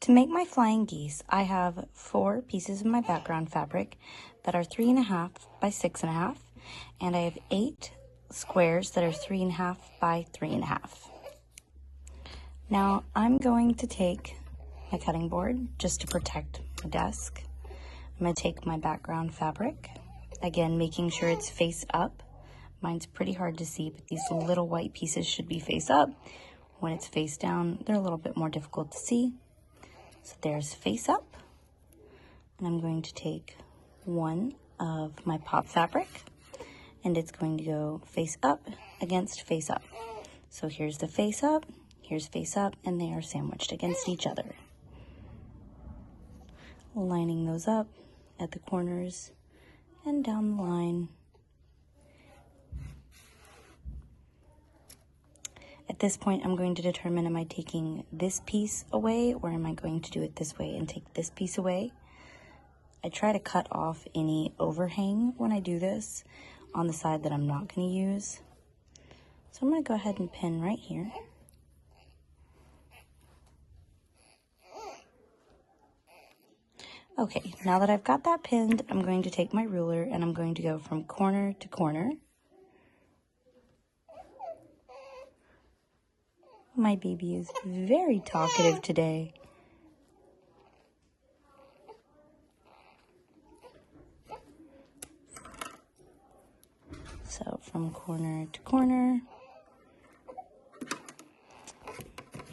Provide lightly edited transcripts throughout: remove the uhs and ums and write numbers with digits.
To make my flying geese, I have 4 pieces of my background fabric that are 3.5 by 6.5, and I have 8 squares that are 3.5 by 3.5. Now I'm going to take my cutting board just to protect my desk. I'm going to take my background fabric, again making sure it's face up. Mine's pretty hard to see, but these little white pieces should be face up. When it's face down, they're a little bit more difficult to see. So there's face up, and I'm going to take one of my pop fabric, and it's going to go face up against face up. So here's the face up, here's face up, and they are sandwiched against each other. Lining those up at the corners and down the line. At this point, I'm going to determine, am I taking this piece away, or am I going to do it this way and take this piece away? I try to cut off any overhang when I do this on the side that I'm not going to use. So I'm going to go ahead and pin right here. Okay, now that I've got that pinned, I'm going to take my ruler and I'm going to go from corner to corner. My baby is very talkative today. So from corner to corner.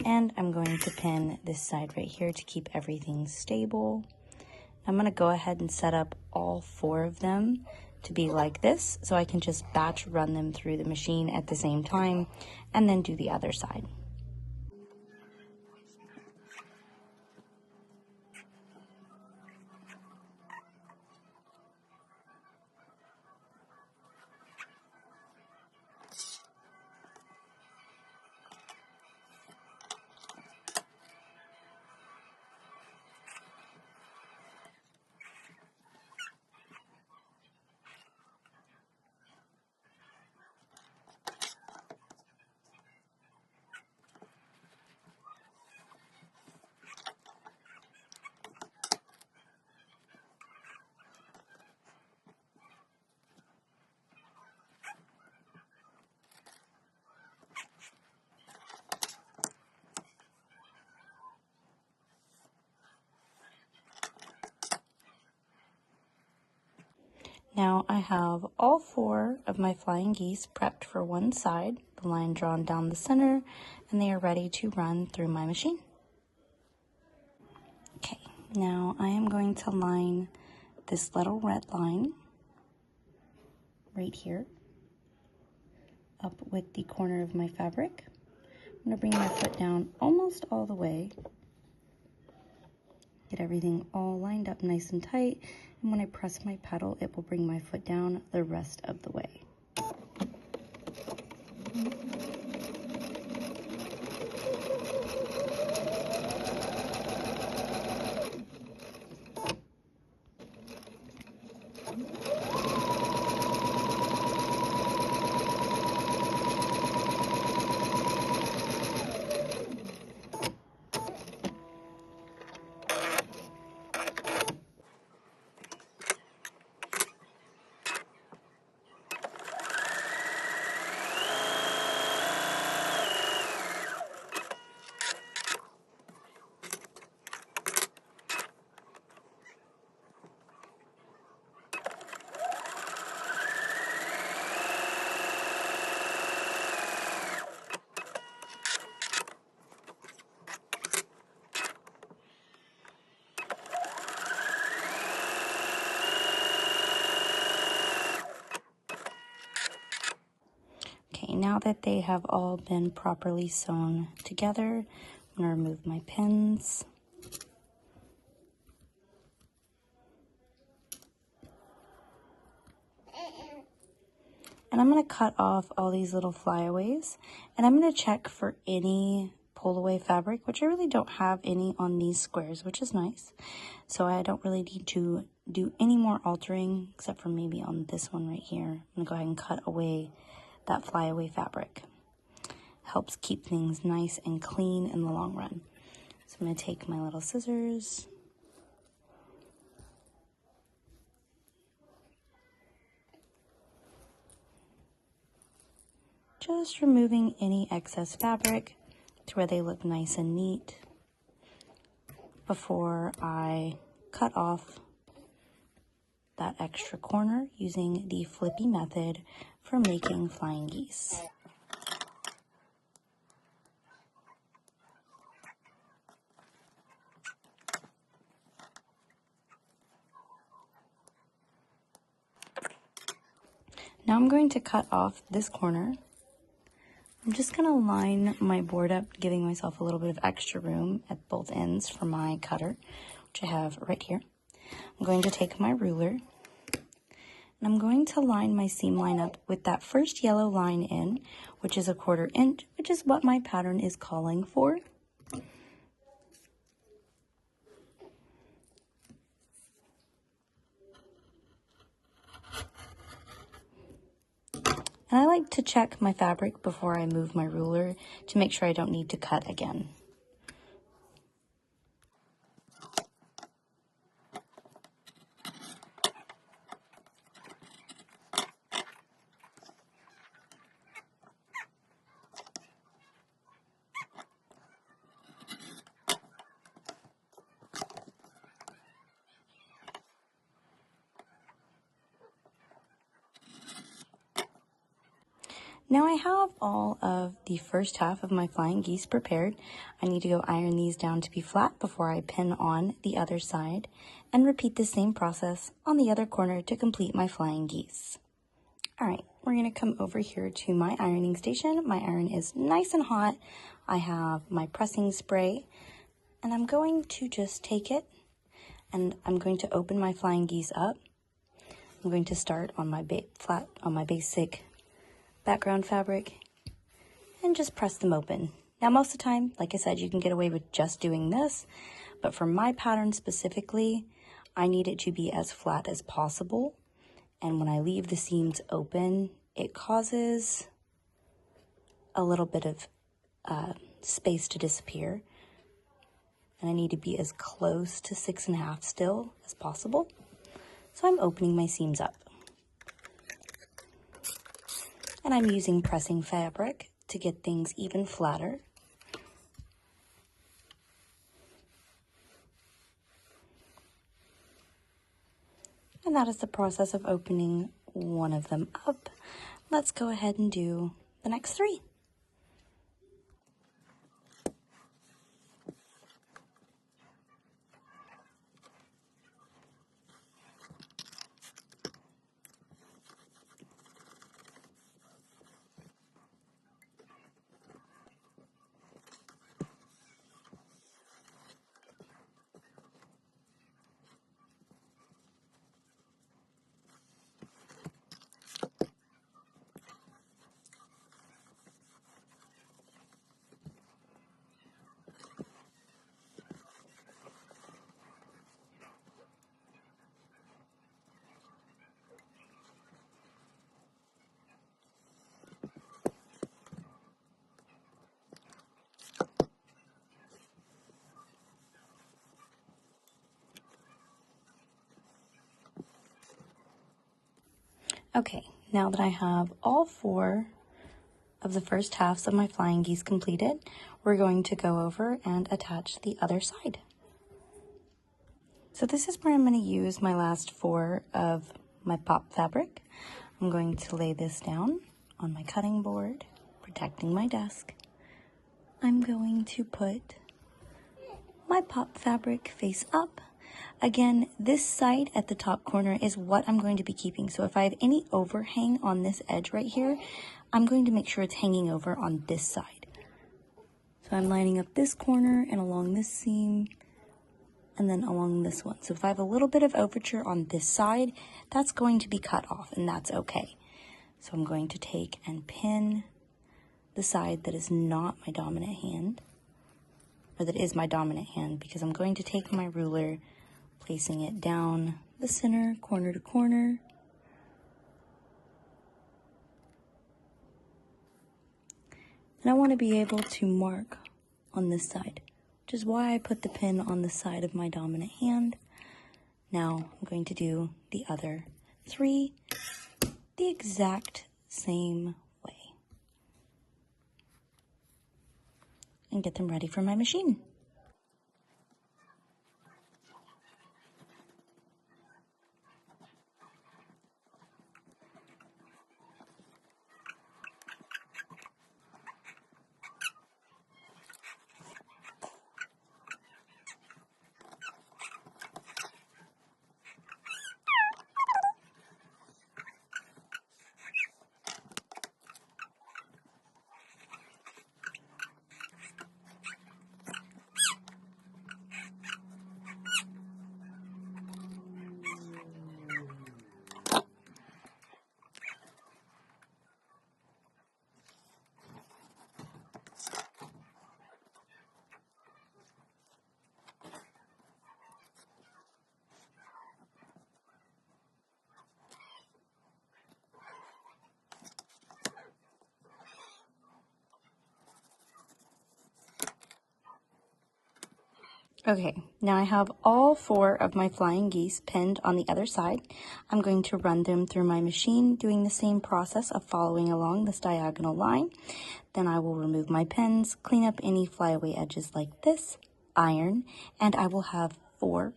And I'm going to pin this side right here to keep everything stable. I'm going to go ahead and set up all 4 of them to be like this, so I can just batch run them through the machine at the same time and then do the other side. Now I have all 4 of my flying geese prepped for one side, the line drawn down the center, and they are ready to run through my machine. Okay, now I am going to line this little red line right here up with the corner of my fabric. I'm going to bring my foot down almost all the way. Get everything all lined up nice and tight, and when I press my pedal, it will bring my foot down the rest of the way. Okay, now that they have all been properly sewn together, I'm going to remove my pins. And I'm going to cut off all these little flyaways, and I'm going to check for any pull away fabric, which I really don't have any on these squares, which is nice. So I don't really need to do any more altering, except for maybe on this one right here. I'm going to go ahead and cut away that flyaway fabric. Helps keep things nice and clean in the long run. So I'm going to take my little scissors. Just removing any excess fabric to where they look nice and neat before I cut off that extra corner using the flippy method for making flying geese. Now I'm going to cut off this corner. I'm just going to line my board up, giving myself a little bit of extra room at both ends for my cutter, which I have right here. I'm going to take my ruler, and I'm going to line my seam line up with that first yellow line in, which is 1/4 inch, which is what my pattern is calling for. And I like to check my fabric before I move my ruler to make sure I don't need to cut again. Now I have all of the first half of my flying geese prepared. I need to go iron these down to be flat before I pin on the other side, and repeat the same process on the other corner to complete my flying geese. All right, we're gonna come over here to my ironing station. My iron is nice and hot. I have my pressing spray, and I'm going to just take it, and I'm going to open my flying geese up. I'm going to start on my basic background fabric and just press them open. Now, most of the time, like I said, you can get away with just doing this, but for my pattern specifically, I need it to be as flat as possible. And when I leave the seams open, it causes a little bit of space to disappear. And I need to be as close to 6.5 still as possible. So I'm opening my seams up. And I'm using pressing fabric to get things even flatter. And that is the process of opening one of them up. Let's go ahead and do the next 3. Okay, now that I have all 4 of the first halves of my flying geese completed, we're going to go over and attach the other side. So this is where I'm going to use my last 4 of my pop fabric. I'm going to lay this down on my cutting board, protecting my desk. I'm going to put my pop fabric face up. Again, this side at the top corner is what I'm going to be keeping. So if I have any overhang on this edge right here, I'm going to make sure it's hanging over on this side. So I'm lining up this corner and along this seam and then along this one. So if I have a little bit of overture on this side, that's going to be cut off, and that's okay. So I'm going to take and pin the side that is not my dominant hand, or that is my dominant hand, because I'm going to take my ruler, placing it down the center, corner to corner. And I want to be able to mark on this side which is why I put the pin on the side of my dominant hand. Now I'm going to do the other 3 the exact same way and get them ready for my machine. Okay, now I have all 4 of my flying geese pinned on the other side. I'm going to run them through my machine, doing the same process of following along this diagonal line. Then I will remove my pins, clean up any flyaway edges like this, iron, and I will have 4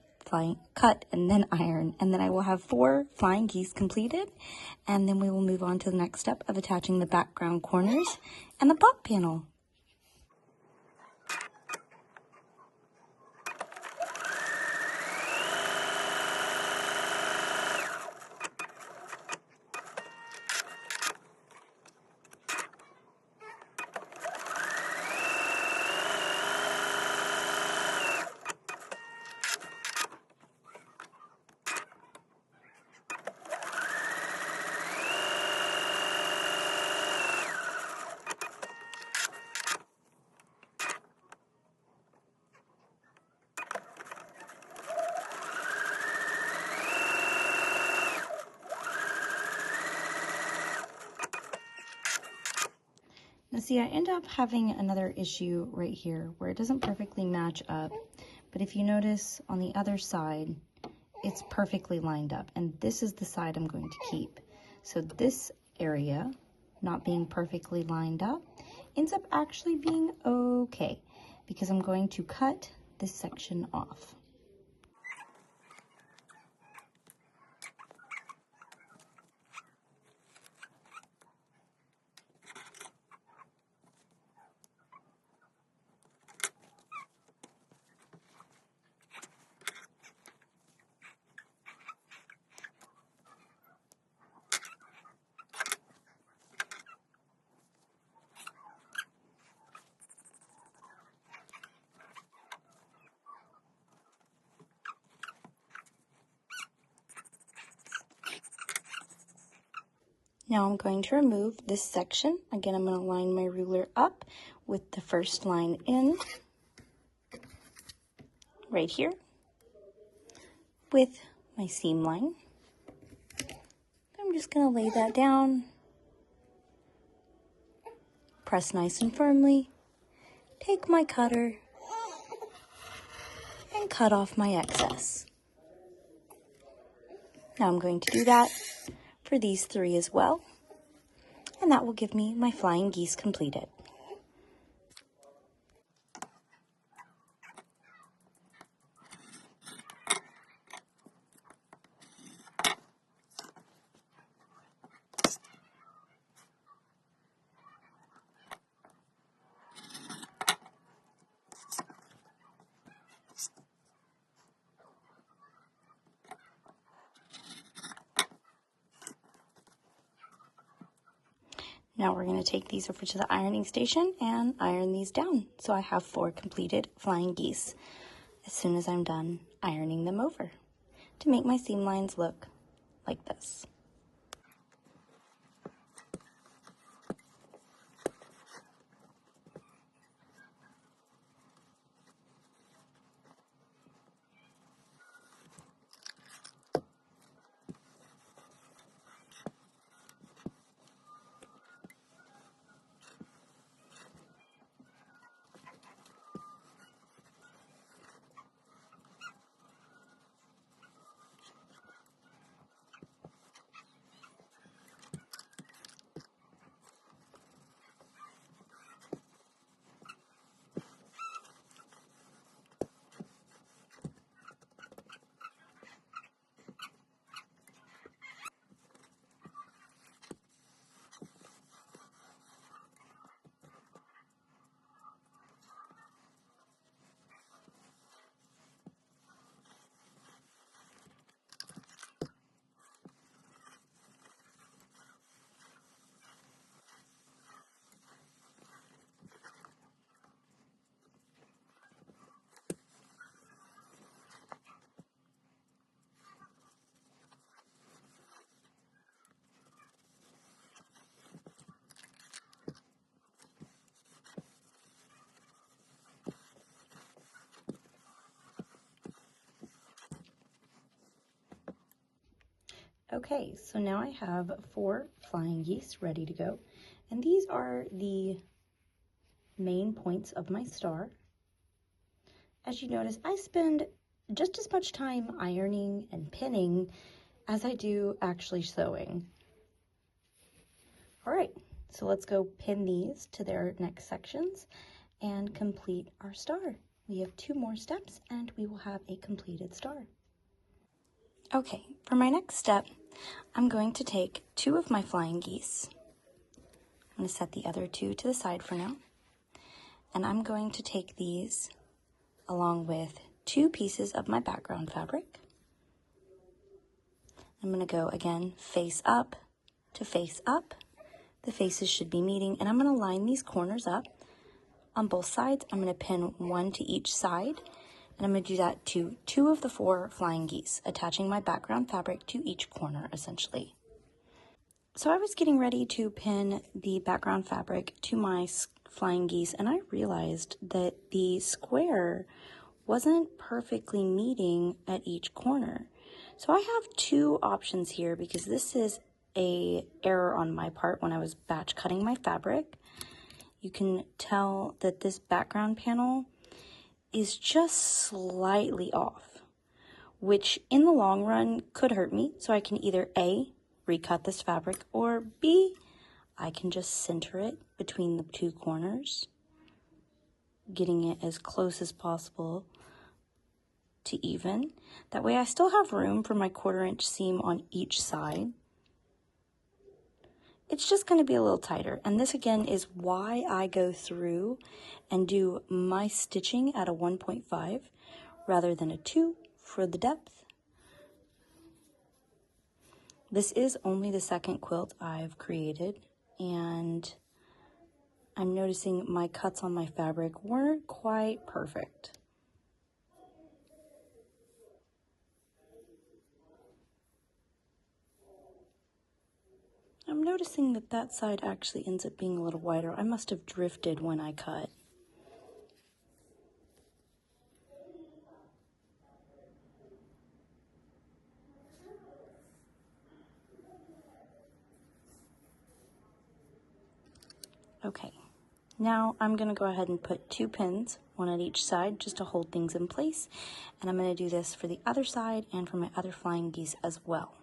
cut and then iron, and then I will have 4 flying geese completed, and then we will move on to the next step of attaching the background corners and the pop panel. Now see, I end up having another issue right here where it doesn't perfectly match up, but if you notice on the other side, it's perfectly lined up, and this is the side I'm going to keep. So this area, not being perfectly lined up, ends up actually being okay, because I'm going to cut this section off. Now I'm going to remove this section. Again, I'm going to line my ruler up with the first line in, right here, with my seam line. I'm just going to lay that down, press nice and firmly, take my cutter, and cut off my excess. Now I'm going to do that for these 3 as well, and that will give me my flying geese completed. Now we're going to take these over to the ironing station and iron these down. So I have 4 completed flying geese as soon as I'm done ironing them over to make my seam lines look like this. Okay, so now I have 4 flying geese ready to go, and these are the main points of my star. As you notice, I spend just as much time ironing and pinning as I do actually sewing. All right, so let's go pin these to their next sections and complete our star. We have 2 more steps and we will have a completed star. Okay, for my next step, I'm going to take 2 of my flying geese. I'm going to set the other 2 to the side for now. And I'm going to take these along with 2 pieces of my background fabric. I'm going to go again face up to face up. The faces should be meeting, and I'm going to line these corners up on both sides. I'm going to pin 1 to each side, and I'm going to do that to 2 of the 4 flying geese, attaching my background fabric to each corner essentially. So I was getting ready to pin the background fabric to my flying geese, and I realized that the square wasn't perfectly meeting at each corner. So I have 2 options here because this is an error on my part when I was batch cutting my fabric. You can tell that this background panel is just slightly off, which in the long run could hurt me. So I can either A, recut this fabric, or B, I can just center it between the 2 corners, getting it as close as possible to even. That way I still have room for my 1/4 inch seam on each side. It's just going to be a little tighter, and this again is why I go through and do my stitching at a 1.5 rather than a 2 for the depth. This is only the 2nd quilt I've created, and I'm noticing my cuts on my fabric weren't quite perfect. I'm noticing that that side actually ends up being a little wider. I must have drifted when I cut. Okay, now I'm going to go ahead and put 2 pins, 1 at each side, just to hold things in place. And I'm going to do this for the other side and for my other flying geese as well.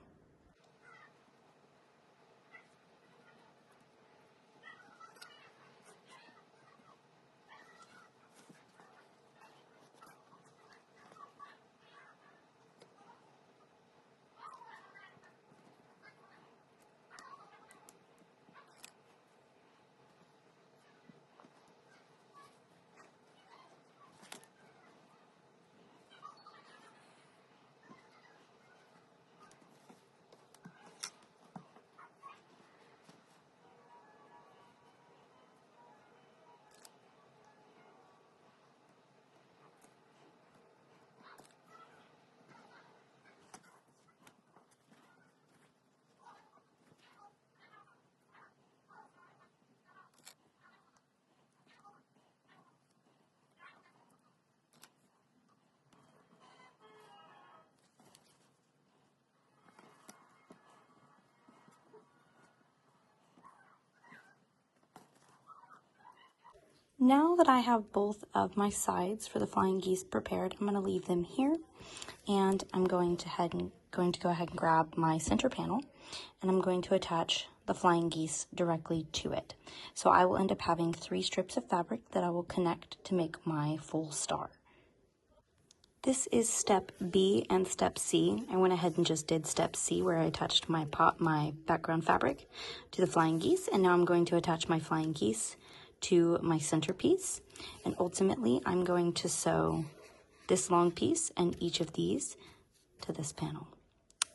Now that I have both of my sides for the flying geese prepared, I'm going to leave them here, and I'm going to go ahead and grab my center panel, and I'm going to attach the flying geese directly to it. So I will end up having 3 strips of fabric that I will connect to make my full star. This is step B and step C. I went ahead and just did step C where I attached my background fabric to the flying geese, and now I'm going to attach my flying geese to my centerpiece, and ultimately I'm going to sew this long piece and each of these to this panel,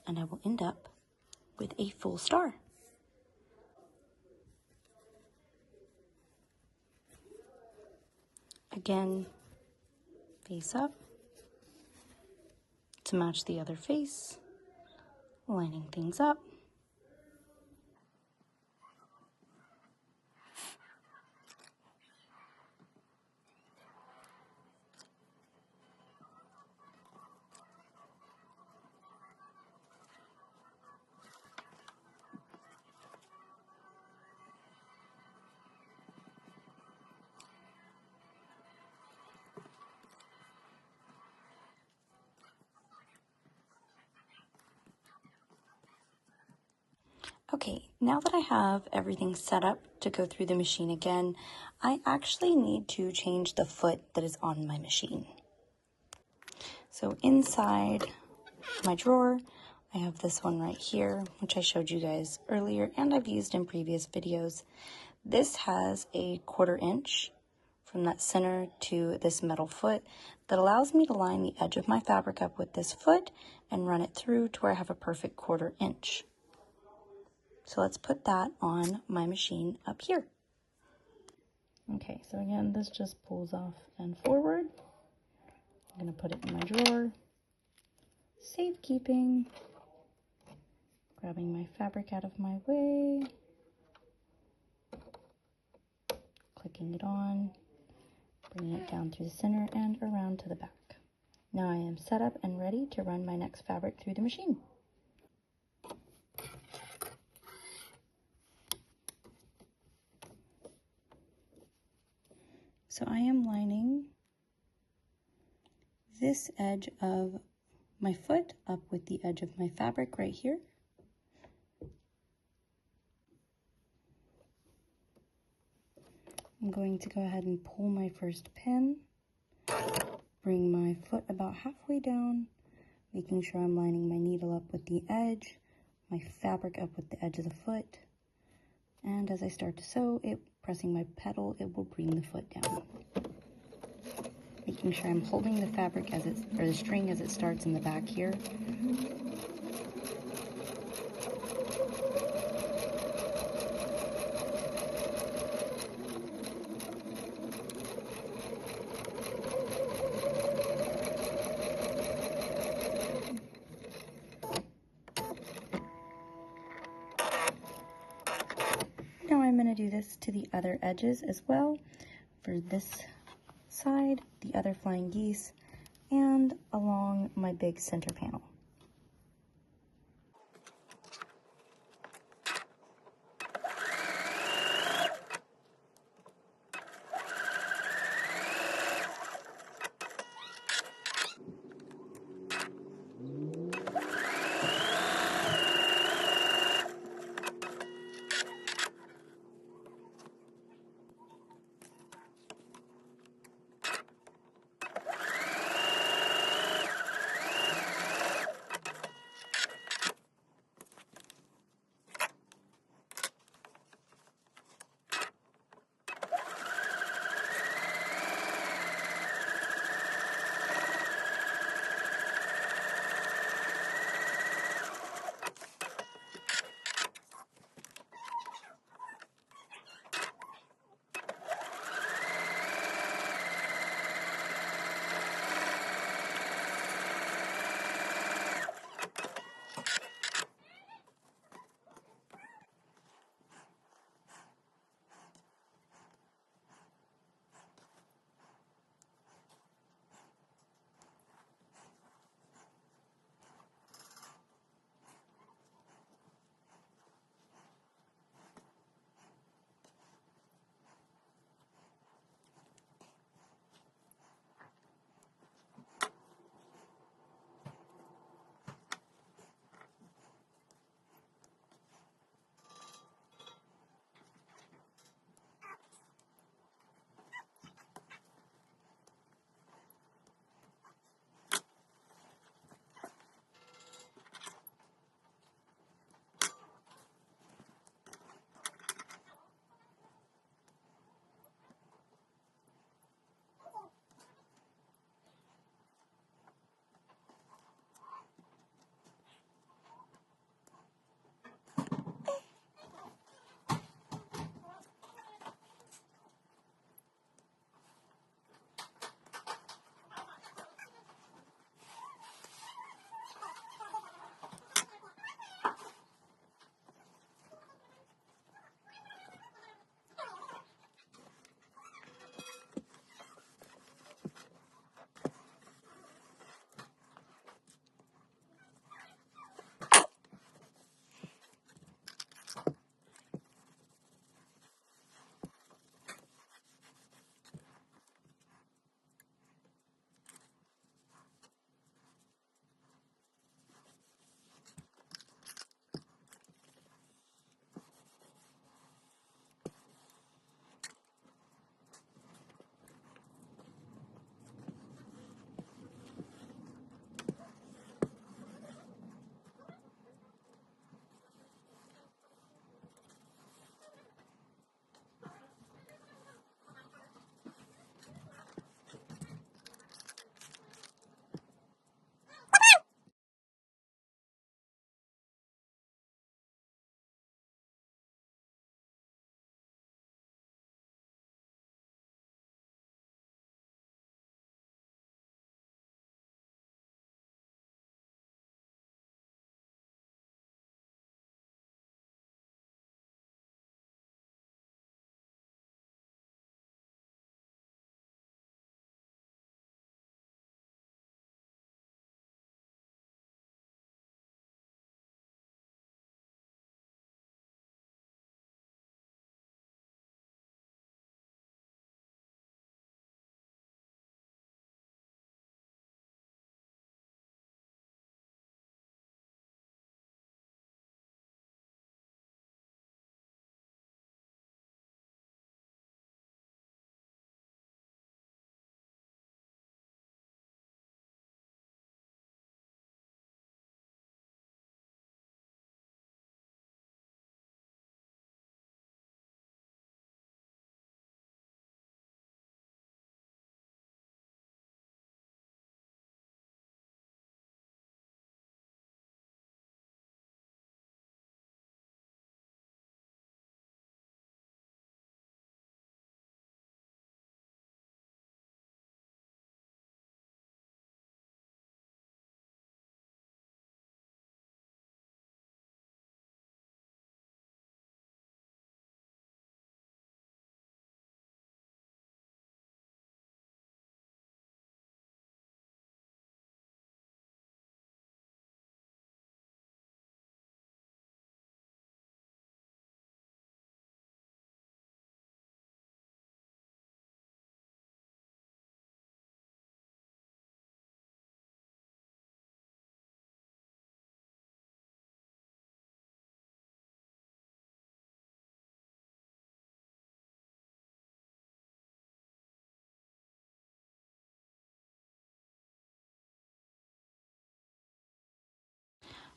and I will end up with a full star. Again, face up to match the other face, lining things up. Okay, now that I have everything set up to go through the machine again, I actually need to change the foot that is on my machine. So inside my drawer, I have this one right here, which I showed you guys earlier and I've used in previous videos. This has a 1/4 inch from that center to this metal foot that allows me to line the edge of my fabric up with this foot and run it through to where I have a perfect 1/4 inch. So let's put that on my machine up here. Okay, so again, this just pulls off and forward. I'm gonna put it in my drawer. Safekeeping. Grabbing my fabric out of my way. Clicking it on. Bringing it down through the center and around to the back. Now I am set up and ready to run my next fabric through the machine. So I am lining this edge of my foot up with the edge of my fabric right here. I'm going to go ahead and pull my first pin, bring my foot about halfway down, making sure I'm lining my needle up with the edge, my fabric up with the edge of the foot, and as I start to sew, pressing my pedal, it will bring the foot down. Making sure I'm holding the fabric or the string as it starts in the back here. Now I'm going to do this to the other edges as well. For this side, the other flying geese, and along my big center panel.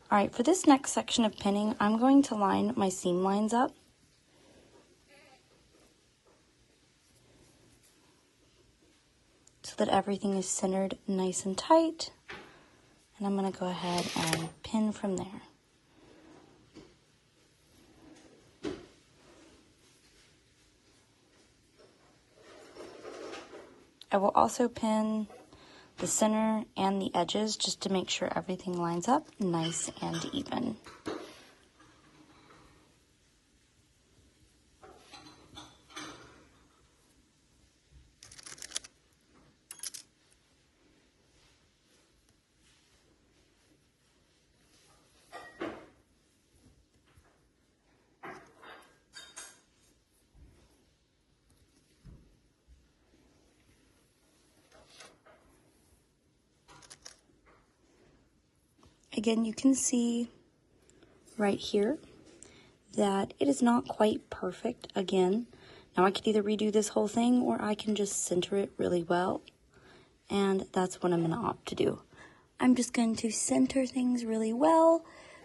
All right, for this next section of pinning, I'm going to line my seam lines up. So that everything is centered nice and tight. And I'm going to go ahead and pin from there. I will also pin the center and the edges just to make sure everything lines up nice and even. Again, you can see right here that it is not quite perfect again. Now I could either redo this whole thing or I can just center it really well. And that's what I'm going to opt to do. I'm just going to center things really well.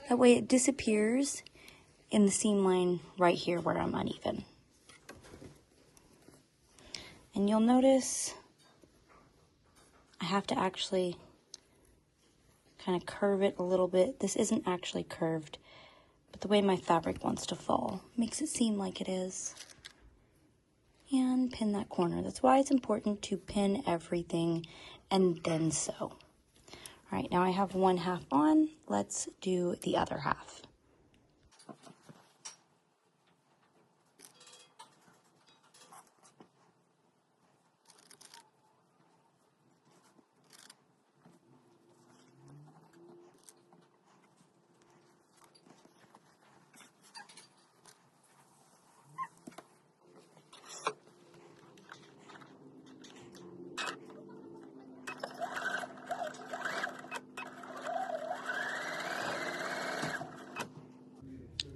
That way it disappears in the seam line right here where I'm uneven. And you'll notice I have to actually kind of curve it a little bit. This isn't actually curved, but the way my fabric wants to fall makes it seem like it is. And pin that corner. That's why it's important to pin everything and then sew. All right, now I have one half on. Let's do the other half.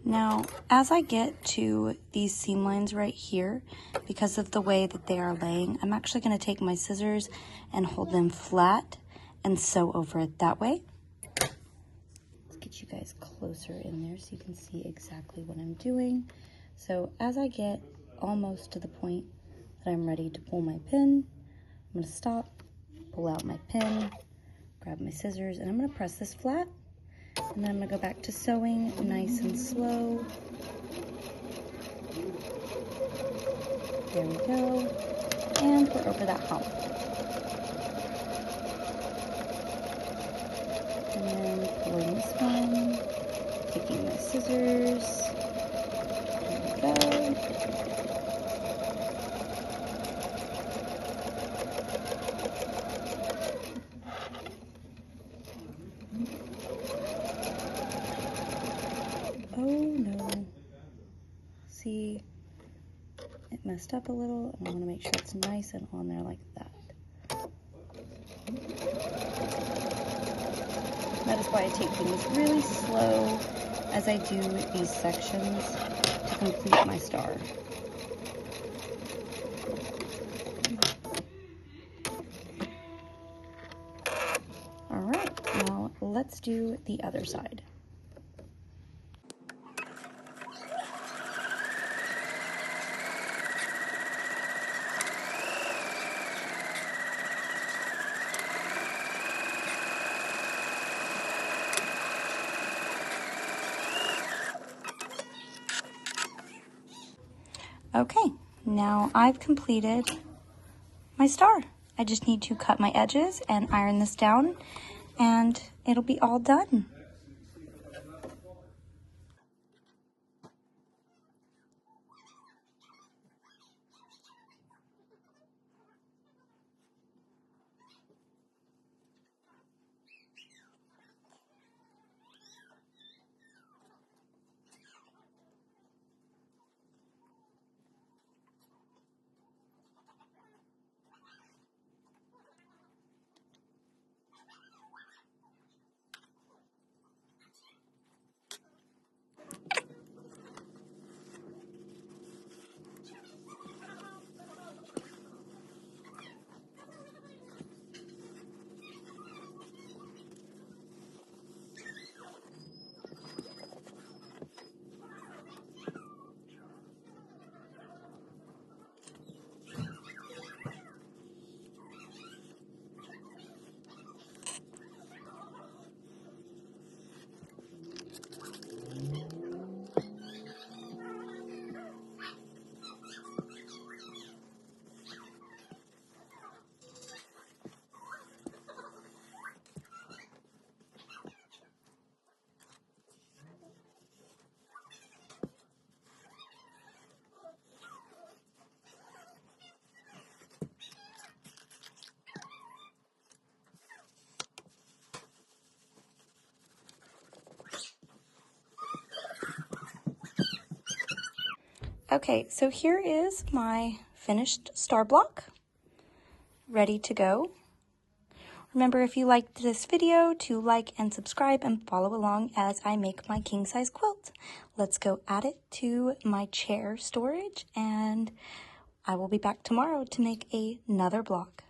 Now, as I get to these seam lines right here, because of the way that they are laying, I'm actually going to take my scissors and hold them flat and sew over it that way. Let's get you guys closer in there so you can see exactly what I'm doing. So as I get almost to the point that I'm ready to pull my pin, I'm going to stop, pull out my pin, grab my scissors, and I'm going to press this flat. And then I'm going to go back to sewing nice and slow. There we go. And we're over that hump. And then pulling this one, taking my scissors. There we go. Oh no. See, it messed up a little, and I want to make sure it's nice and on there like that. That is why I take things really slow as I do these sections to complete my star. All right, now let's do the other side. Okay, now I've completed my star. I just need to cut my edges and iron this down, and it'll be all done. Okay, so here is my finished star block, ready to go. Remember, if you liked this video, to like and subscribe and follow along as I make my king-size quilt. Let's go add it to my chair storage, and I will be back tomorrow to make another block.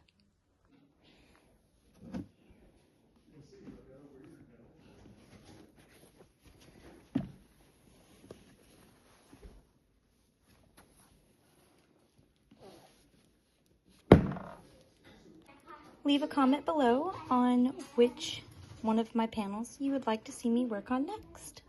Leave a comment below on which one of my panels you would like to see me work on next.